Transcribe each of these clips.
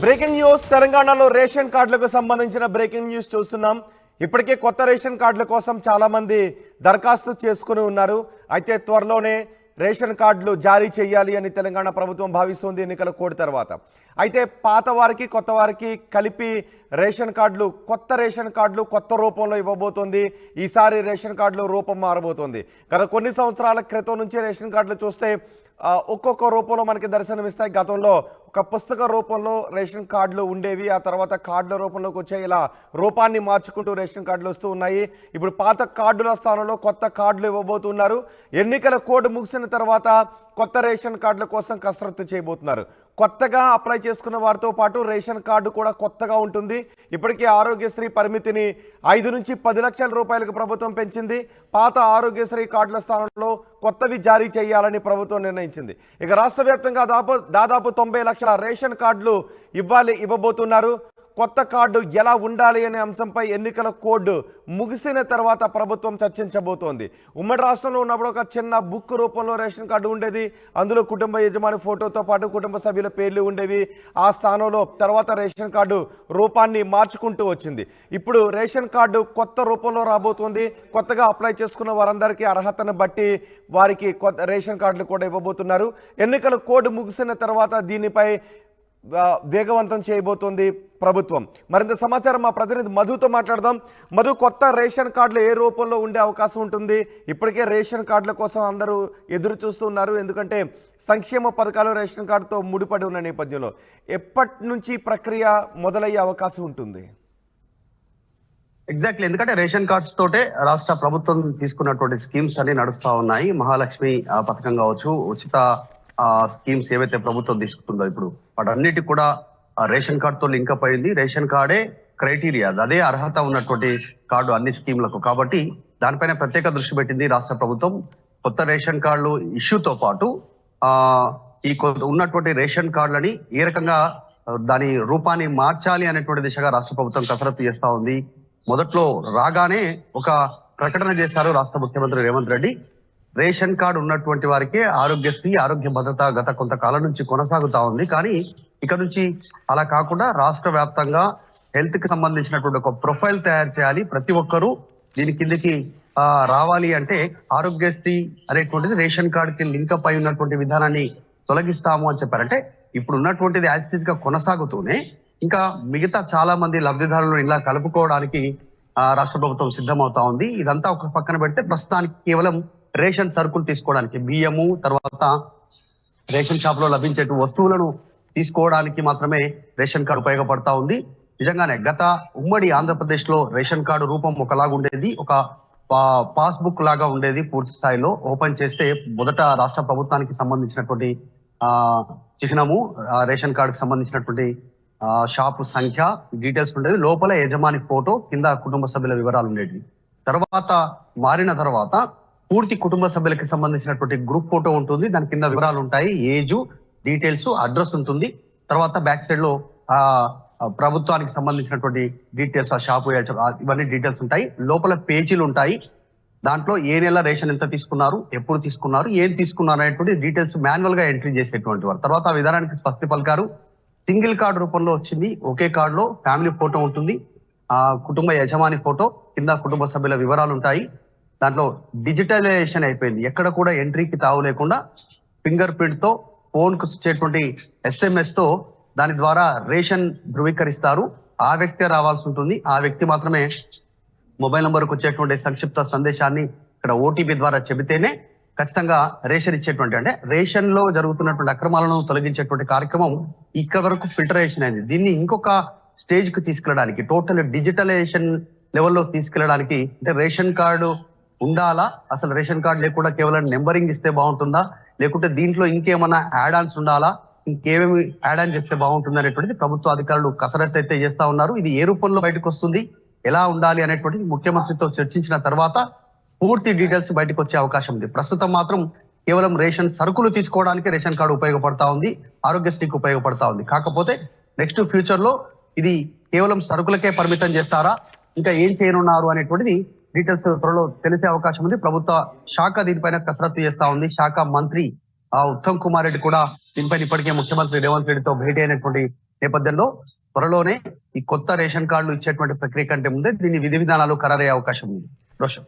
Breaking news తెలంగాణలో ration కార్డులకు సంబంధించిన బ్రేకింగ్ న్యూస్ చూస్తున్నాం. ఇప్పటికే కొత్త రేషన్ కార్డుల కోసం చాలా మంది దరఖాస్తు చేసుకుని ఉన్నారు. అయితే త్వరలోనే రేషన్ కార్డులు జారీ చేయాలి అని తెలంగాణ ప్రభుత్వం భావిస్తోంది ఎన్నికల కోడ్ తర్వాత. అయితే పాత వారికి కొత్త వారికి కలిపి రేషన్ కార్డులు కొత్త రూపంలో ఇవ్వబోతోంది. ఈసారి రేషన్ కార్డులు రూపం మారబోతోంది. గత కొన్ని సంవత్సరాల క్రితం నుంచి రేషన్ కార్డులు చూస్తే ఒక్కొక్క రూపంలో మనకి దర్శనమిస్తాయి. గతంలో ఒక పుస్తక రూపంలో రేషన్ కార్డులు ఉండేవి, ఆ తర్వాత కార్డుల రూపంలోకి వచ్చే ఇలా రూపాన్ని మార్చుకుంటూ రేషన్ కార్డులు వస్తూ ఉన్నాయి. ఇప్పుడు పాత కార్డుల స్థానంలో కొత్త కార్డులు ఇవ్వబోతున్నారు. ఎన్నికల కోడ్ ముగిసిన తర్వాత కొత్త రేషన్ కార్డుల కోసం కసరత్తు చేయబోతున్నారు. కొత్తగా అప్లై చేసుకున్న వారితో పాటు రేషన్ కార్డు కూడా కొత్తగా ఉంటుంది. ఇప్పటికే ఆరోగ్యశ్రీ పరిమితిని 5 నుంచి 10 లక్షల రూపాయలకు ప్రభుత్వం పెంచింది. పాత ఆరోగ్యశ్రీ కార్డుల స్థానంలో కొత్తవి జారీ చేయాలని ప్రభుత్వం నిర్ణయించింది. ఇక రాష్ట్ర వ్యాప్తంగా దాదాపు 90 లక్షల రేషన్ కార్డులు ఇవ్వబోతున్నారు. కొత్త కార్డు ఎలా ఉండాలి అనే అంశంపై ఎన్నికల కోడ్ ముగిసిన తర్వాత ప్రభుత్వం చర్చించబోతోంది. ఉమ్మడి రాష్ట్రంలో ఉన్నప్పుడు ఒక చిన్న బుక్ రూపంలో రేషన్ కార్డు ఉండేది. అందులో కుటుంబ యజమాని ఫోటోతో పాటు కుటుంబ సభ్యుల పేర్లు ఉండేవి. ఆ స్థానంలో తర్వాత రేషన్ కార్డు రూపాన్ని మార్చుకుంటూ వచ్చింది. ఇప్పుడు రేషన్ కార్డు కొత్త రూపంలో రాబోతోంది. కొత్తగా అప్లై చేసుకున్న వారందరికీ అర్హతను బట్టి వారికి కొత్త రేషన్ కార్డులు కూడా ఇవ్వబోతున్నారు. ఎన్నికల కోడ్ ముగిసిన తర్వాత దీనిపై వేగవంతం చేయబోతోంది ప్రభుత్వం. మరింత సమాచారం మా ప్రతినిధి మధుతో మాట్లాడదాం. మధు, కొత్త రేషన్ కార్డులు ఏ రూపంలో ఉండే అవకాశం ఉంటుంది? ఇప్పటికే రేషన్ కార్డుల కోసం అందరూ ఎదురు చూస్తున్నారు. ఎందుకంటే సంక్షేమ పథకాలు రేషన్ కార్డుతో ముడిపడి ఉన్న నేపథ్యంలో ఎప్పటి నుంచి ప్రక్రియ మొదలయ్యే అవకాశం ఉంటుంది? ఎగ్జాక్ట్లీ, ఎందుకంటే రేషన్ కార్డ్స్ తోటే రాష్ట్ర ప్రభుత్వం తీసుకున్నటువంటి స్కీమ్స్ అన్ని నడుస్తా ఉన్నాయి. మహాలక్ష్మి పథకం కావచ్చు, ఉచిత స్కీమ్స్ ఏవైతే ప్రభుత్వం తీసుకుంటుందో ఇప్పుడు వాటన్నిటి కూడా రేషన్ కార్డుతో లింకప్ అయింది. రేషన్ కార్డే క్రైటీరియా, అదే అర్హత ఉన్నటువంటి కార్డు అన్ని స్కీమ్లకు. కాబట్టి దానిపైన ప్రత్యేక దృష్టి పెట్టింది రాష్ట్ర ప్రభుత్వం. కొత్త రేషన్ కార్డులు ఇష్యూతో పాటు ఈ ఉన్నటువంటి రేషన్ కార్డులని ఏ రకంగా దాని రూపాన్ని మార్చాలి అనేటువంటి దిశగా రాష్ట్ర ప్రభుత్వం కసరత్తు చేస్తా ఉంది. మొదట్లో రాగానే ఒక ప్రకటన చేశారు రాష్ట్ర ముఖ్యమంత్రి రేవంత్ రెడ్డి. రేషన్ కార్డు ఉన్నటువంటి వారికే ఆరోగ్యశ్రీ, ఆరోగ్య భద్రత గత కొంతకాలం నుంచి కొనసాగుతా ఉంది. కానీ ఇక్కడ నుంచి అలా కాకుండా రాష్ట్ర వ్యాప్తంగా హెల్త్ కి సంబంధించినటువంటి ఒక ప్రొఫైల్ తయారు చేయాలి. ప్రతి ఒక్కరూ దీని కిందకి రావాలి అంటే ఆరోగ్యశ్రీ అనేటువంటిది రేషన్ కార్డుకి లింకప్ అయి ఉన్నటువంటి విధానాన్ని తొలగిస్తాము అని చెప్పారంటే ఇప్పుడు ఉన్నటువంటిది యాజ్ గా కొనసాగుతూనే ఇంకా మిగతా చాలా మంది లబ్ధిదారులను ఇలా కలుపుకోవడానికి రాష్ట్ర ప్రభుత్వం సిద్ధమవుతా ఉంది. ఇదంతా ఒక పక్కన పెడితే ప్రస్తుతానికి కేవలం రేషన్ సరుకులు తీసుకోవడానికి, బియ్యము, తర్వాత రేషన్ షాప్ లో లభించే వస్తువులను తీసుకోవడానికి మాత్రమే రేషన్ కార్డు ఉపయోగపడతా ఉంది. నిజంగానే గత ఉమ్మడి ఆంధ్రప్రదేశ్ లో రేషన్ కార్డు రూపం ఒకలాగా ఉండేది, ఒక పాస్బుక్ లాగా ఉండేది. పూర్తి స్థాయిలో ఓపెన్ చేస్తే మొదట రాష్ట్ర ప్రభుత్వానికి సంబంధించినటువంటి చిహ్నము, రేషన్ కార్డుకి సంబంధించినటువంటి షాపు సంఖ్య, డీటెయిల్స్ ఉండేవి. లోపల యజమాని ఫోటో, కింద కుటుంబ సభ్యుల వివరాలు ఉండేవి. తర్వాత మారిన తర్వాత పూర్తి కుటుంబ సభ్యులకి సంబంధించినటువంటి గ్రూప్ ఫోటో ఉంటుంది. దాని కింద వివరాలు ఉంటాయి, ఏజ్, డీటెయిల్స్, అడ్రస్ ఉంటుంది. తర్వాత బ్యాక్ సైడ్ లో ప్రభుత్వానికి సంబంధించినటువంటి డీటెయిల్స్, ఆ షాపు ఇవన్నీ డీటెయిల్స్ ఉంటాయి. లోపల పేజీలు ఉంటాయి. దాంట్లో ఏ నెల రేషన్ ఎంత తీసుకున్నారు, ఎప్పుడు తీసుకున్నారు, ఏం తీసుకున్నారు అనేటువంటి డీటెయిల్స్ మాన్యువల్ గా ఎంట్రీ చేసేటువంటి వారు. తర్వాత ఆ విధానానికి స్పష్టి పలికారు. సింగిల్ కార్డు రూపంలో వచ్చింది. ఒకే కార్డులో ఫ్యామిలీ ఫోటో ఉంటుంది, కుటుంబ యజమాని ఫోటో, కింద కుటుంబ సభ్యుల వివరాలు ఉంటాయి. దాంట్లో డిజిటలైజేషన్ అయిపోయింది. ఎక్కడ కూడా ఎంట్రీకి తావు లేకుండా ఫింగర్ ప్రింట్ తో, ఫోన్ కు వచ్చేటువంటి SMS తో దాని ద్వారా రేషన్ ధృవీకరిస్తారు. ఆ వ్యక్తి రావాల్సి ఉంటుంది. ఆ వ్యక్తి మాత్రమే మొబైల్ నంబర్కు వచ్చేటువంటి సంక్షిప్త సందేశాన్ని ఇక్కడ OTP ద్వారా చెబితేనే ఖచ్చితంగా రేషన్ ఇచ్చేటువంటి, అంటే రేషన్ లో జరుగుతున్నటువంటి అక్రమాలను తొలగించేటువంటి కార్యక్రమం ఇక్కడ వరకు ఫిల్టరేషన్ అయింది. దీన్ని ఇంకొక స్టేజ్ కు తీసుకెళ్ళడానికి, టోటల్ డిజిటలైజేషన్ లెవెల్లో తీసుకెళ్ళడానికి, అంటే రేషన్ కార్డు ఉండాలా, అసలు రేషన్ కార్డు లేకుండా కేవలం నెంబరింగ్ ఇస్తే బాగుంటుందా, లేకుంటే దీంట్లో ఇంకేమన్నా యాడ్ ఆన్స్ ఉండాలా, ఇంకేమేమి యాడ్ ఆన్ చేస్తే బాగుంటుంది అనేటువంటిది ప్రభుత్వ అధికారులు కసరత్తు అయితే చేస్తా ఉన్నారు. ఇది ఏ రూపంలో బయటకు వస్తుంది, ఎలా ఉండాలి అనేటువంటిది ముఖ్యమంత్రితో చర్చించిన తర్వాత పూర్తి డీటెయిల్స్ బయటకు వచ్చే అవకాశం ఉంది. ప్రస్తుతం మాత్రం కేవలం రేషన్ సరుకులు తీసుకోవడానికి రేషన్ కార్డు ఉపయోగపడతా ఉంది, ఆరోగ్యశ్రీకి ఉపయోగపడతా ఉంది. కాకపోతే నెక్స్ట్ ఫ్యూచర్ లో ఇది కేవలం సరుకులకే పరిమితం చేస్తారా, ఇంకా ఏం చేయనున్నారు అనేటువంటిది డీటెయిల్స్ త్వరలో తెలిసే అవకాశం ఉంది. ప్రభుత్వ శాఖ దీనిపైన కసరత్తు చేస్తా ఉంది. శాఖ మంత్రి ఉత్తమ్ కుమార్ రెడ్డి కూడా దీనిపైన ఇప్పటికే ముఖ్యమంత్రి రేవంత్ రెడ్డితో భేటీ అయినటువంటి నేపథ్యంలో త్వరలోనే ఈ కొత్త రేషన్ కార్డులు ఇచ్చేటువంటి ప్రక్రియ కంటే ముందే దీని విధి విధానాలు ఖరారయ్యే అవకాశం ఉంది.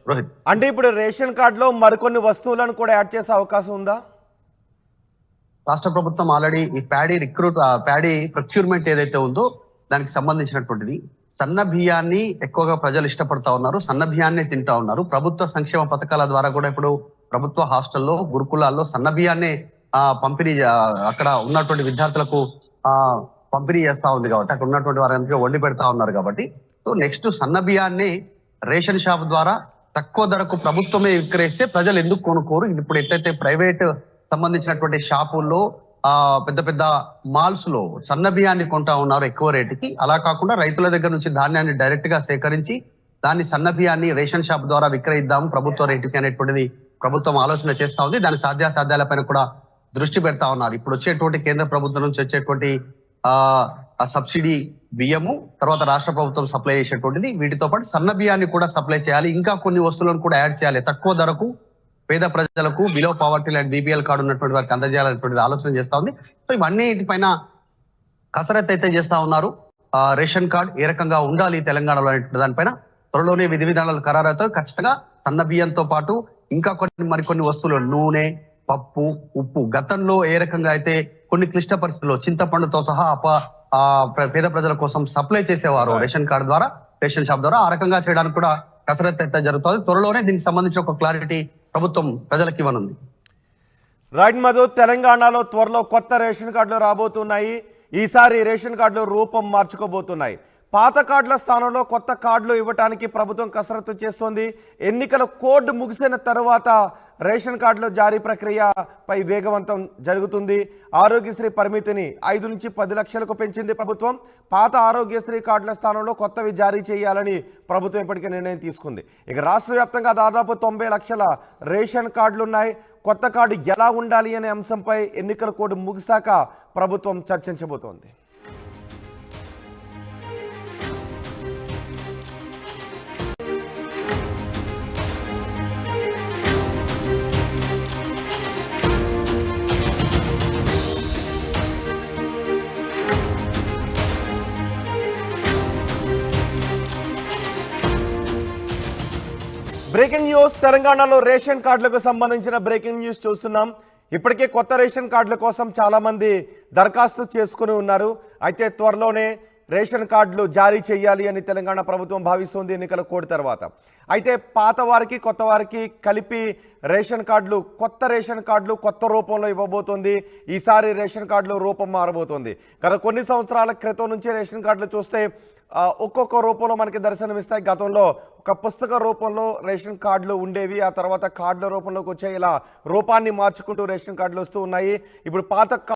రోహిత్. అంటే ఇప్పుడు రేషన్ కార్డులో మరికొన్ని వస్తువులను కూడా యాడ్ చేసే అవకాశం ఉందా? రాష్ట్ర ప్రభుత్వం ఆల్రెడీ ఈ ప్యాడీ ప్రొక్యూర్మెంట్ ఏదైతే ఉందో దానికి సంబంధించినటువంటిది సన్న బియ్యాన్ని ఎక్కువగా ప్రజలు ఇష్టపడతా ఉన్నారు. సన్న బియ్యాన్నే తింటా ఉన్నారు. ప్రభుత్వ సంక్షేమ పథకాల ద్వారా కూడా ఇప్పుడు ప్రభుత్వ హాస్టల్లో గురుకులాల్లో సన్న బియ్యాన్నే పంపిణీ అక్కడ ఉన్నటువంటి విద్యార్థులకు పంపిణీ చేస్తా ఉంది కాబట్టి అక్కడ ఉన్నటువంటి వారందరికీ వండి పెడతా ఉన్నారు కాబట్టి సో నెక్స్ట్ సన్న బియ్యాన్ని రేషన్ షాప్ ద్వారా తక్కువ ధరకు ప్రభుత్వమే విక్రయిస్తే ప్రజలు ఎందుకు కొనుక్కోరు? ఇప్పుడు ఎట్లయితే ప్రైవేట్ సంబంధించినటువంటి షాపుల్లో పెద్ద పెద్ద మాల్స్ లో సన్న బియ్యాన్ని కొంటా ఉన్నారు ఎక్కువ రేటుకి, అలా కాకుండా రైతుల దగ్గర నుంచి ధాన్యాన్ని డైరెక్ట్ గా సేకరించి దాన్ని సన్న బియ్యాన్ని రేషన్ షాప్ ద్వారా విక్రయిద్దాం ప్రభుత్వ రేటుకి అనేటువంటిది ప్రభుత్వం ఆలోచన చేస్తా ఉంది. దాని సాధ్యాసాధ్యాలపైన కూడా దృష్టి పెడతా ఉన్నారు. ఇప్పుడు వచ్చేటువంటి కేంద్ర ప్రభుత్వం నుంచి వచ్చేటువంటి సబ్సిడీ బియ్యము, తర్వాత రాష్ట్ర ప్రభుత్వం సప్లై చేసేటువంటిది, వీటితో పాటు సన్న బియ్యాన్ని కూడా సప్లై చేయాలి. ఇంకా కొన్ని వస్తువులను కూడా యాడ్ చేయాలి. తక్కువ ధరకు పేద ప్రజలకు below poverty line BPL card ఉన్నటువంటి వారికి అందజేయాలనేటువంటిది ఆలోచన చేస్తా ఉంది. సో ఇవన్నిటిపైన కసరత్తు అయితే చేస్తా ఉన్నారు. రేషన్ కార్డ్ ఏ రకంగా ఉండాలి తెలంగాణలో అనేటువంటి దానిపైన త్వరలోనే విధి విధానాలు ఖరారవుతాయి. ఖచ్చితంగా సన్న బియ్యంతో పాటు ఇంకా మరికొన్ని వస్తువులు నూనె, పప్పు, ఉప్పు గతంలో ఏ రకంగా అయితే కొన్ని క్లిష్ట పరిస్థితుల్లో చింతపండుతో సహా పేద ప్రజల కోసం సప్లై చేసేవారు రేషన్ కార్డు ద్వారా, రేషన్ షాప్ ద్వారా, ఆ రకంగా చేయడానికి కూడా కసరత్తు అయితే జరుగుతుంది. త్వరలోనే దీనికి సంబంధించిన ఒక క్లారిటీ ప్రభుత్వం ప్రజలకు ఇవ్వనుంది. రైట్ మధు, తెలంగాణలో త్వరలో కొత్త రేషన్ కార్డులు రాబోతున్నాయి. ఈసారి రేషన్ కార్డులు రూపం మార్చుకోబోతున్నాయి. పాత కార్డుల స్థానంలో కొత్త కార్డులు ఇవ్వడానికి ప్రభుత్వం కసరత్తు చేస్తోంది. ఎన్నికల కోడ్ ముగిసిన తరువాత రేషన్ కార్డుల జారీ ప్రక్రియపై వేగవంతం జరుగుతుంది. ఆరోగ్యశ్రీ పరిమితిని 5 నుంచి 10 లక్షలకు పెంచింది ప్రభుత్వం. పాత ఆరోగ్యశ్రీ కార్డుల స్థానంలో కొత్తవి జారీ చేయాలని ప్రభుత్వం ఇప్పటికే నిర్ణయం తీసుకుంది. ఇక రాష్ట్ర వ్యాప్తంగా దాదాపు 90 లక్షల రేషన్ కార్డులు ఉన్నాయి. కొత్త కార్డు ఎలా ఉండాలి అనే అంశంపై ఎన్నికల కోడ్ ముగిశాక ప్రభుత్వం చర్చించబోతోంది. బ్రేకింగ్ న్యూస్, తెలంగాణలో రేషన్ కార్డులకు సంబంధించిన బ్రేకింగ్ న్యూస్ చూస్తున్నాం. ఇప్పటికే కొత్త రేషన్ కార్డుల కోసం చాలామంది దరఖాస్తు చేసుకుని ఉన్నారు. అయితే త్వరలోనే రేషన్ కార్డులు జారీ చేయాలి అని తెలంగాణ ప్రభుత్వం భావిస్తోంది ఎన్నికల కోడ్ తర్వాత. అయితే పాత వారికి కొత్త వారికి కలిపి రేషన్ కార్డులు, కొత్త రేషన్ కార్డులు కొత్త రూపంలో ఇవ్వబోతోంది. ఈసారి రేషన్ కార్డులు రూపం మారబోతోంది. గత కొన్ని సంవత్సరాల క్రితం నుంచి రేషన్ కార్డులు చూస్తే ఒక్కొక్క రూపంలో మనకి దర్శనమిస్తాయి. గతంలో ఒక పుస్తక రూపంలో రేషన్ కార్డులు ఉండేవి, ఆ తర్వాత కార్డుల రూపంలోకి వచ్చే ఇలా రూపాన్ని మార్చుకుంటూ రేషన్ కార్డులు వస్తూ ఉన్నాయి. ఇప్పుడు పాత